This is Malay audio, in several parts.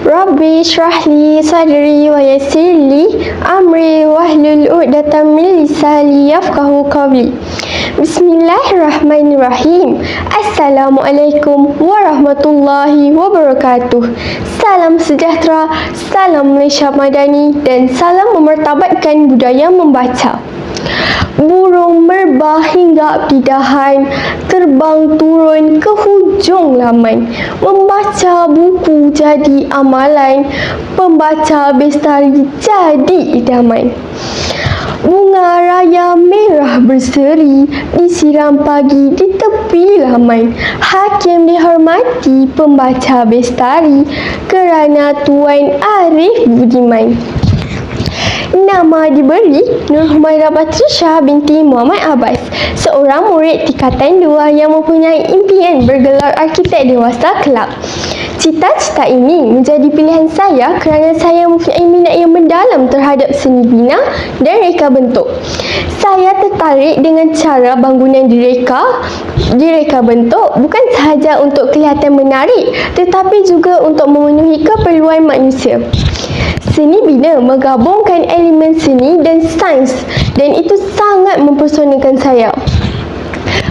Rabbi shrah li sadri wa yassir li amri wahlul 'uqdatam min lisani yafqahu qawli. Bismillahirrahmanirrahim. Assalamualaikum warahmatullahi wabarakatuh. Salam sejahtera, salam Malaysia Madani dan salam memartabatkan budaya membaca. Burung merbah hingga di dahan, terbang turun ke hujung laman. Membaca buku jadi amalan, pembaca bestari jadi idaman. Bunga raya merah berseri, disiram pagi di tepi laman. Hakim dihormati pembaca bestari, kerana Tuan Arif Budiman. Nama diberi Nur Humairah Batrisya binti Muhammad Abbas, seorang murid tingkatan 2 yang mempunyai impian bergelar arkitek dewasa kelak. Cita-cita ini menjadi pilihan saya kerana saya mempunyai minat yang mendalam terhadap seni bina dan reka bentuk. Saya tertarik dengan cara bangunan direka bentuk bukan sahaja untuk kelihatan menarik tetapi juga untuk memenuhi keperluan manusia. Seni bina menggabungkan elemen seni dan sains dan itu sangat mempersonakan saya.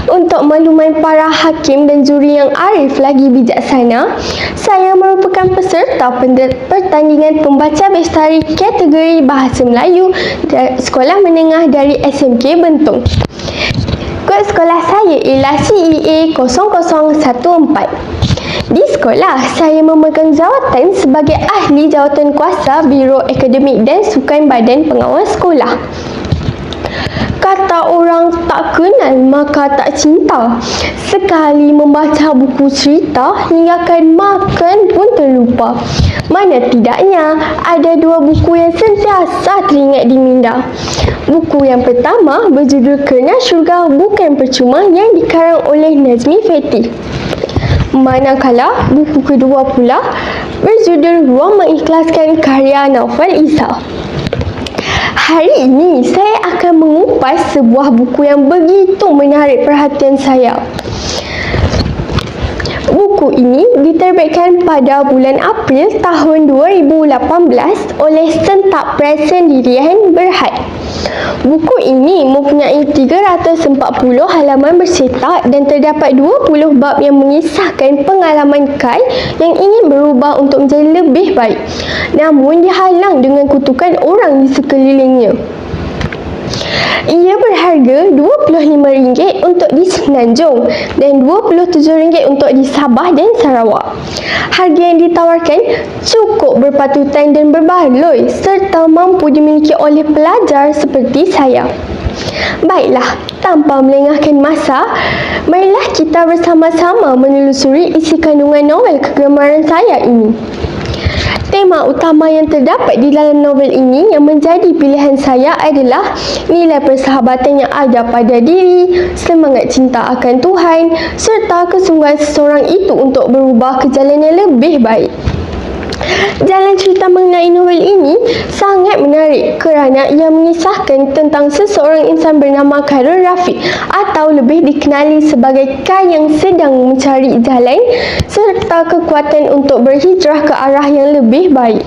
Untuk makluman para hakim dan juri yang arif lagi bijaksana, saya merupakan peserta pertandingan pembaca bestari kategori Bahasa Melayu Sekolah Menengah dari SMK Bentong. Kod sekolah saya ialah CEA 0014. Di sekolah, saya memegang jawatan sebagai ahli jawatan kuasa Biro Akademik dan Sukan Badan Pengawas Sekolah. Kata orang tak kenal maka tak cinta. Sekali membaca buku cerita hinggakan makan pun terlupa. Mana tidaknya ada 2 buku yang sentiasa teringat di minda. Buku yang pertama berjudul Kerana Syurga Bukan Percuma yang dikarang oleh Nazmi Fethi. Manakala buku kedua pula berjudul Ruang Mengikhlaskan karya Naufal Isa. Hari ini saya akan mengupas sebuah buku yang begitu menarik perhatian saya. Buku ini diterbitkan pada bulan April tahun 2018 oleh Sentak Press Sendirian Berhad. Buku ini mempunyai 340 halaman bercetak dan terdapat 20 bab yang mengisahkan pengalaman Kai yang ingin berubah untuk menjadi lebih baik, namun dihalang dengan kutukan orang di sekelilingnya. Ia berharga RM25 untuk di Semenanjung dan RM27 untuk di Sabah dan Sarawak. Harga yang ditawarkan cukup berpatutan dan berbaloi serta mampu dimiliki oleh pelajar seperti saya. Baiklah, tanpa melengahkan masa, marilah kita bersama-sama menelusuri isi kandungan novel kegemaran saya ini. Tema utama yang terdapat di dalam novel ini yang menjadi pilihan saya adalah nilai persahabatan yang ada pada diri, semangat cinta akan Tuhan, serta kesungguhan seseorang itu untuk berubah ke jalan yang lebih baik. Jalan cerita mengenai novel ini sangat menarik kerana ia mengisahkan tentang seseorang insan bernama Khairul Rafiq atau lebih dikenali sebagai Kai yang sedang mencari jalan serta kekuatan untuk berhijrah ke arah yang lebih baik.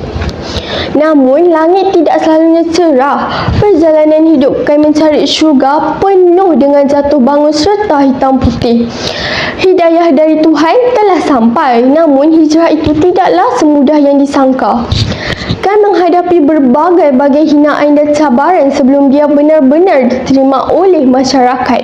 Namun, langit tidak selalunya cerah. Perjalanan hidup Kai mencari syurga penuh dengan jatuh bangun serta hitam putih. Hidayah dari Tuhan telah sampai, namun hijrah itu tidaklah semudah yang disangka. Kai menghadapi berbagai-bagai hinaan dan cabaran sebelum dia benar-benar diterima oleh masyarakat.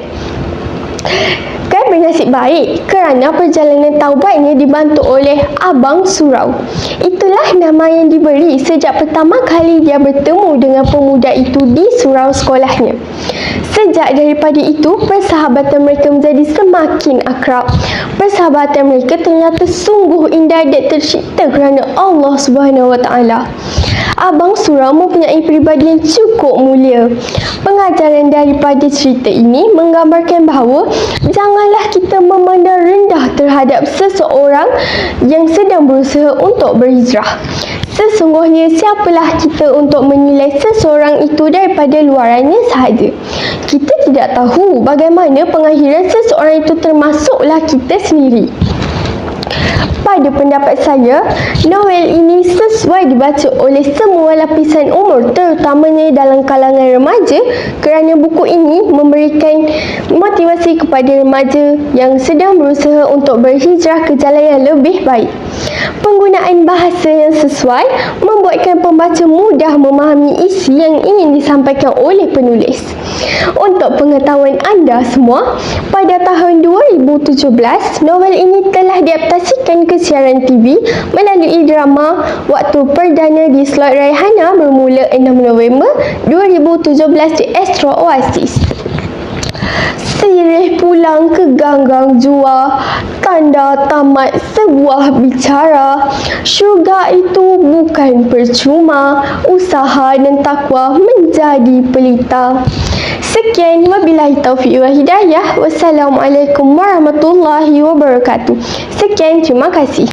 Kai bernasib baik kerana perjalanan taubatnya dibantu oleh Abang Surau. Itulah nama yang diberi sejak pertama kali dia bertemu dengan pemuda itu di surau sekolahnya. Sejak daripada itu, persahabatan mereka menjadi semakin akrab. Persahabatan mereka ternyata sungguh indah dan tercipta kerana Allah Subhanahu Wa Taala. Abang Surau mempunyai pribadi yang cukup mulia. Pengajaran daripada cerita ini menggambarkan bahawa janganlah kita memandang rendah terhadap seseorang yang sedang berusaha untuk berhijrah. Sesungguhnya siapalah kita untuk menilai seseorang itu daripada luarannya sahaja. Kita tidak tahu bagaimana pengakhiran seseorang itu, termasuklah kita sendiri. Pada pendapat saya, novel ini sesuai dibaca oleh semua lapisan umur, terutamanya dalam kalangan remaja, kerana buku ini memberikan motivasi kepada remaja yang sedang berusaha untuk berhijrah ke jalan yang lebih baik. Penggunaan bahasa yang sesuai membuatkan pembaca mudah memahami isi yang ingin disampaikan oleh penulis. Untuk pengetahuan anda semua, pada tahun 2017, novel ini telah diadaptasikan ke siaran TV melalui drama Waktu Perdana di slot Raihana bermula 6 November 2017 di Astro Oasis. Sirih pulang ke ganggang jua, tanda tamat sebuah bicara. Syurga itu bukan percuma, usaha dan takwa menjadi pelita. Sekian, wabillahi taufiq wal hidayah. Wassalamualaikum warahmatullahi wabarakatuh. Sekian, terima kasih.